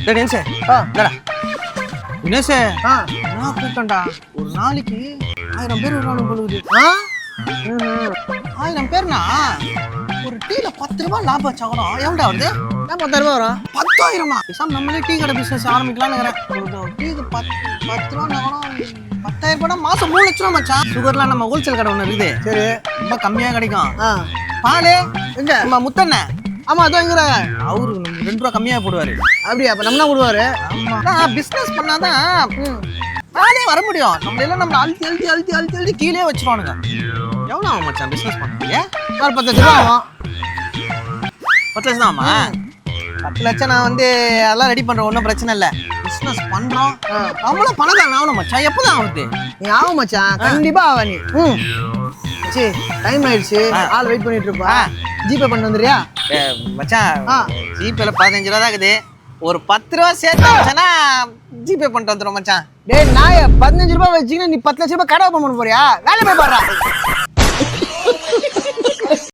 தினேஷே தினேஷே நான் கூப்பிட்டேன்டா ஒரு நாளைக்கு 1000 பேர் வருவானு பொழுது 1000 பேர்னா ஒரு டீல 10 ரூபாய் லாபம் வச்சாகணும் எவ்வளோ வருது 10,000 ரூபா வரும் 10,000 பேசாம நம்மளே டீ கடை பிசினஸ் ஆரம்பிக்கலாம்னு டீக்கு 10 ரூபா 10,000 ரூபாய் மாசம் 3 லட்சம் ரூபா மச்சான் சுகர்லாம் நம்ம ஹோல்சேல் கடை ஒன்று இருக்குது சரி ரொம்ப கம்மியாக கிடைக்கும் பால் எங்க நம்ம முத்தண்ணே ஆமா அதுங்கிற அவரு 2 ரூபா கம்மியாக போடுவாரு அப்படியா அப்ப நம்ம போடுவாரு ஆமா பிசினஸ் பண்ணாதான் நானே வர முடியும் நம்ம எல்லாம் நம்ம அழுத்தி கீழே வச்சிருவானுங்க எவ்வளோ ஆகும் மச்சான் பிசினஸ் பண்ணுறீங்க ஒரு 10,000 ரூபா ஆகும் 10 லட்சம் தான்மா 10 லட்சம் நான் வந்து அதெல்லாம் ரெடி பண்ணுறேன் ஒன்றும் பிரச்சனை இல்லை பிஸ்னஸ் பண்ணுறோம் நம்மளும் பணம் தான் ஆகணும் மச்சான் எப்போ தான் ஆகுது நீ ஆகும் மச்சான் கண்டிப்பா ஆவா நீ சரி டைம் ஆயிடுச்சு ஆள் வெயிட் பண்ணிட்டு இருப்பா ஜிபே பண்ணி வந்துறியா மச்சான் ஜிபேல 15 ரூபா தான் இருக்குது ஒரு 10 ரூபா சேர்த்து வச்சேன்னா ஜிபே பண்ணிட்டு வந்துடும் மச்சான் டேய் நாய 15 ரூபாய் வச்சுக்கினா நீ 10 லட்சம் ரூபாய் கடை ஓப்பன் பண்ண போறியா வேலை போய் பாடுறா